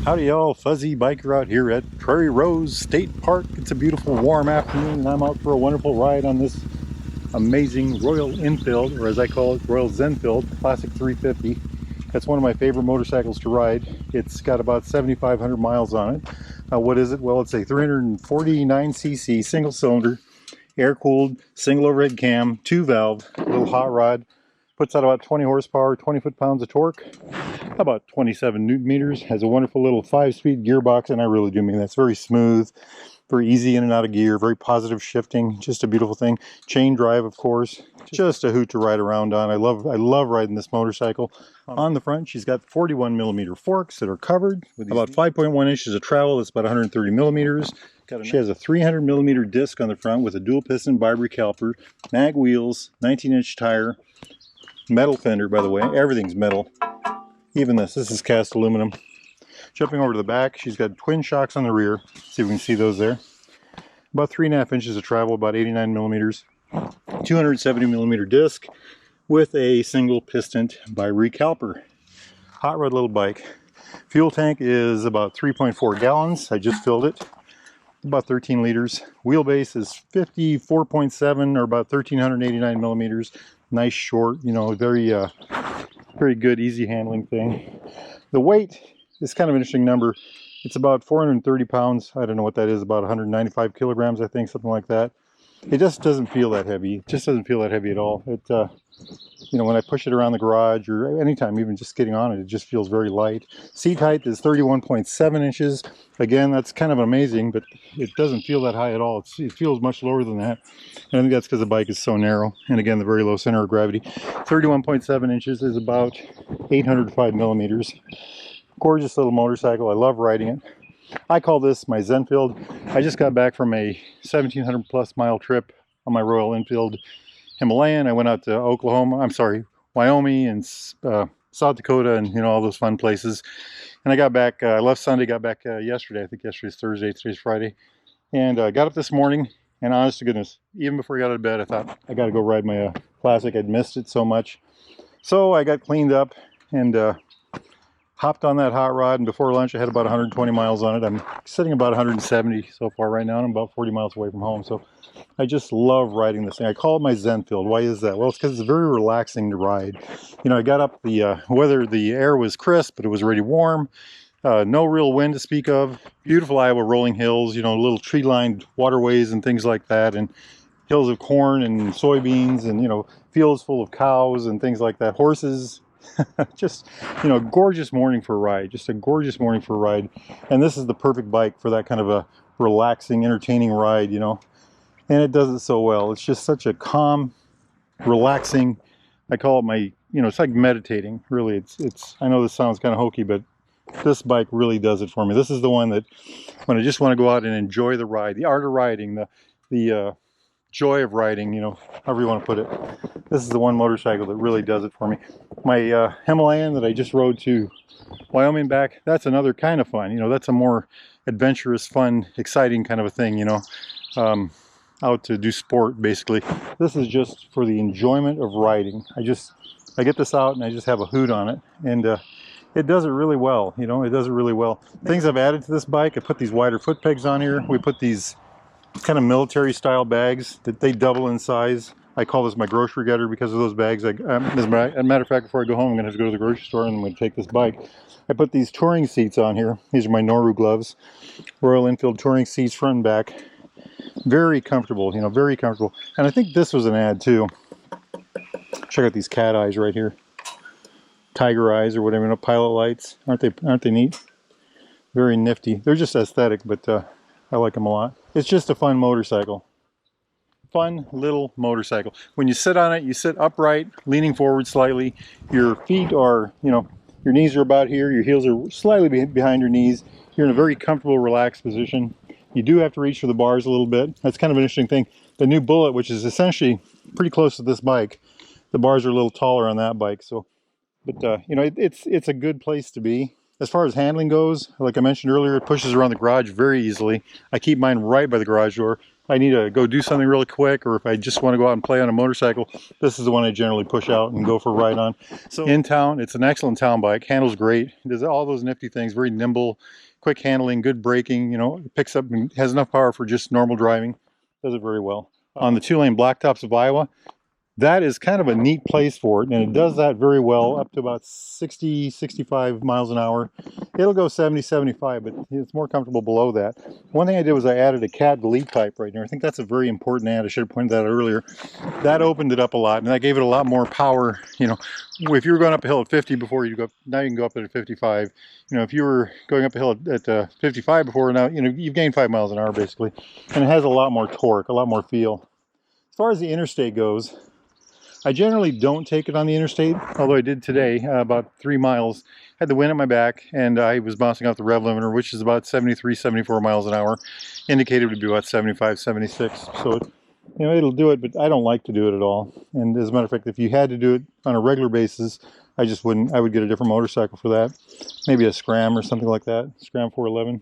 Howdy y'all, Fuzzy Biker out here at Prairie Rose State Park. It's a beautiful warm afternoon and I'm out for a wonderful ride on this amazing Royal Enfield, or as I call it, Royal Zenfield Classic 350. That's one of my favorite motorcycles to ride. It's got about 7,500 miles on it. What is it? Well, it's a 349cc single cylinder, air-cooled, single overhead cam, 2-valve, little hot rod. Puts out about 20 horsepower, 20 foot-pounds of torque, about 27 newton meters. Has a wonderful little 5-speed gearbox, and I really do mean that's very smooth, very easy in and out of gear, very positive shifting, just a beautiful thing. Chain drive, of course, just a hoot to ride around on. I love riding this motorcycle. On the front, she's got 41 millimeter forks that are covered with about 5.1 inches of travel. That's about 130 millimeters. She has a 300 millimeter disc on the front with a dual piston Barbary caliper, mag wheels, 19-inch tire. Metal fender, by the way. Everything's metal. Even this is cast aluminum. Jumping over to the back, she's got twin shocks on the rear. See if we can see those there. About 3.5 inches of travel, about 89 millimeters. 270 millimeter disc with a single piston Barbary caliper. Hot rod little bike. Fuel tank is about 3.4 gallons. I just filled it. About 13 liters. Wheelbase is 54.7 or about 1,389 millimeters. Nice short, you know, very good, easy handling thing. The weight is kind of an interesting number. It's about 430 pounds. I don't know what that is, about 195 kilograms, I think, something like that. It just doesn't feel that heavy. It just doesn't feel that heavy at all. It, you know, when I push it around the garage or anytime, even just getting on it, it just feels very light. Seat height is 31.7 inches. Again, that's kind of amazing, but it doesn't feel that high at all. It feels much lower than that. And I think that's because the bike is so narrow. And again, the very low center of gravity. 31.7 inches is about 805 millimeters. Gorgeous little motorcycle. I love riding it. I call this my Zenfield. I just got back from a 1,700 plus mile trip on my Royal Enfield Himalayan. I went out to Wyoming and South Dakota and, you know, all those fun places. And I got back, I left Sunday, got back yesterday. I think yesterday's Thursday, today's Friday. And got up this morning, and honest to goodness, even before I got out of bed, I thought, I got to go ride my Classic. I'd missed it so much. So I got cleaned up and hopped on that hot rod, and before lunch I had about 120 miles on it. I'm sitting about 170 so far right now, and I'm about 40 miles away from home. So I just love riding this thing. I call it my Zenfield. Why is that? Well, it's because it's very relaxing to ride. You know, I got up the air was crisp, but it was already warm. No real wind to speak of. Beautiful Iowa rolling hills, you know, little tree-lined waterways and things like that, and hills of corn and soybeans, and, you know, fields full of cows and things like that. Horses. Just, you know, gorgeous morning for a ride. Just a gorgeous morning for a ride. And this is the perfect bike for that kind of a relaxing, entertaining ride, you know. And it does it so well. It's just such a calm, relaxing, I call it my, you know, it's like meditating, really. It's I know this sounds kind of hokey, but this bike really does it for me. This is the one that when I just want to go out and enjoy the ride, the art of riding, the joy of riding, you know, however you want to put it. This is the one motorcycle that really does it for me. My Himalayan that I just rode to Wyoming back, that's another kind of fun. You know, that's a more adventurous, fun, exciting kind of a thing, you know, out to do sport, basically. This is just for the enjoyment of riding. I get this out and I just have a hoot on it, and it does it really well, you know, it does it really well. Things I've added to this bike, I put these wider foot pegs on here. We put these kind of military style bags that they double in size. I call this my grocery getter because of those bags. As a matter of fact, before I go home, I'm going to have to go to the grocery store and I'm going to take this bike. I put these touring seats on here. These are my Noru gloves. Royal Enfield touring seats, front and back. Very comfortable, you know, very comfortable. And I think this was an ad too. Check out these cat eyes right here. Tiger eyes or whatever, you know, pilot lights. Aren't they neat? Very nifty. They're just aesthetic, but I like them a lot. It's just a fun motorcycle. Fun little motorcycle. When you sit on it, you sit upright, leaning forward slightly. Your feet are, you know, your knees are about here. Your heels are slightly behind your knees. You're in a very comfortable, relaxed position. You do have to reach for the bars a little bit. That's kind of an interesting thing. The new Bullet, which is essentially pretty close to this bike, the bars are a little taller on that bike. So, but you know, it's a good place to be. As far as handling goes, like I mentioned earlier, it pushes around the garage very easily. I keep mine right by the garage door. I need to go do something really quick, or if I just want to go out and play on a motorcycle, this is the one I generally push out and go for a ride on. So in town, it's an excellent town bike. Handles great. It does all those nifty things. Very nimble, quick handling, good braking. You know, it picks up and has enough power for just normal driving. Does it very well. On the 2-lane blacktops of Iowa, that is kind of a neat place for it, and it does that very well up to about 60, 65 miles an hour. It'll go 70, 75, but it's more comfortable below that. One thing I did was I added a cat delete pipe right there. I think that's a very important add. I should have pointed that out earlier. That opened it up a lot, and that gave it a lot more power. You know, if you were going up a hill at 50 before, you go up, now you can go up at 55. You know, if you were going up a hill at 55 before, now you know you've gained 5 miles an hour basically, and it has a lot more torque, a lot more feel. As far as the interstate goes, I generally don't take it on the interstate, although I did today, about 3 miles. Had the wind at my back, and I was bouncing out the rev limiter, which is about 73, 74 miles an hour. Indicated to be about 75, 76. So, you know, it'll do it, but I don't like to do it at all. And as a matter of fact, if you had to do it on a regular basis, I just wouldn't. I would get a different motorcycle for that. Maybe a Scram or something like that. Scram 411.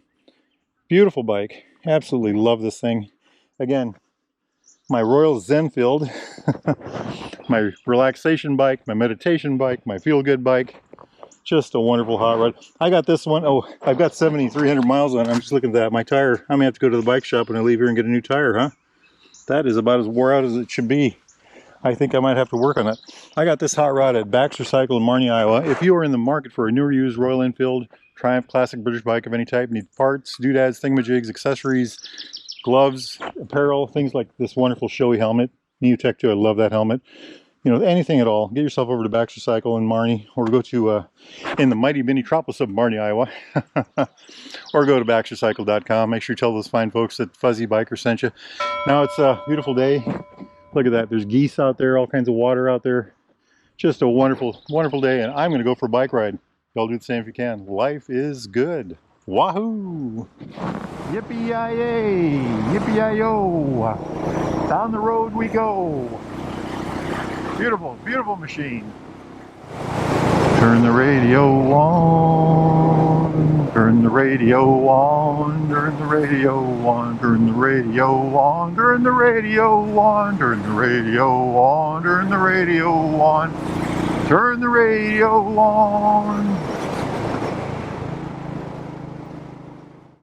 Beautiful bike. Absolutely love this thing. Again, my Royal Zenfield, my relaxation bike, my meditation bike, my feel-good bike. Just a wonderful hot rod. I got this one. Oh, I've got 7,300 miles on it. I'm just looking at that. My tire, I'm going to have to go to the bike shop when I leave here and get a new tire, huh? That is about as wore out as it should be. I think I might have to work on that. I got this hot rod at Baxter Cycle in Marnie, Iowa. If you are in the market for a newer used Royal Enfield, Triumph Classic British bike of any type, need parts, doodads, thingamajigs, accessories, gloves, apparel, things like this wonderful showy helmet. Neotech too, I love that helmet. You know, anything at all, get yourself over to Baxter Cycle in Marnie, or go to, in the mighty Minnetropolis of Marnie, Iowa, or go to baxtercycle.com. Make sure you tell those fine folks that Fuzzy Biker sent you. Now it's a beautiful day. Look at that, there's geese out there, all kinds of water out there. Just a wonderful, wonderful day, and I'm going to go for a bike ride. Y'all do the same if you can. Life is good. Wahoo! Yippee-yi-yay! Yippee-yi-yo! Down the road we go! Beautiful, beautiful machine. Turn the radio on, turn the radio on, turn the radio on, turn the radio on, turn the radio on, turn the radio on, turn the radio on, turn the radio on.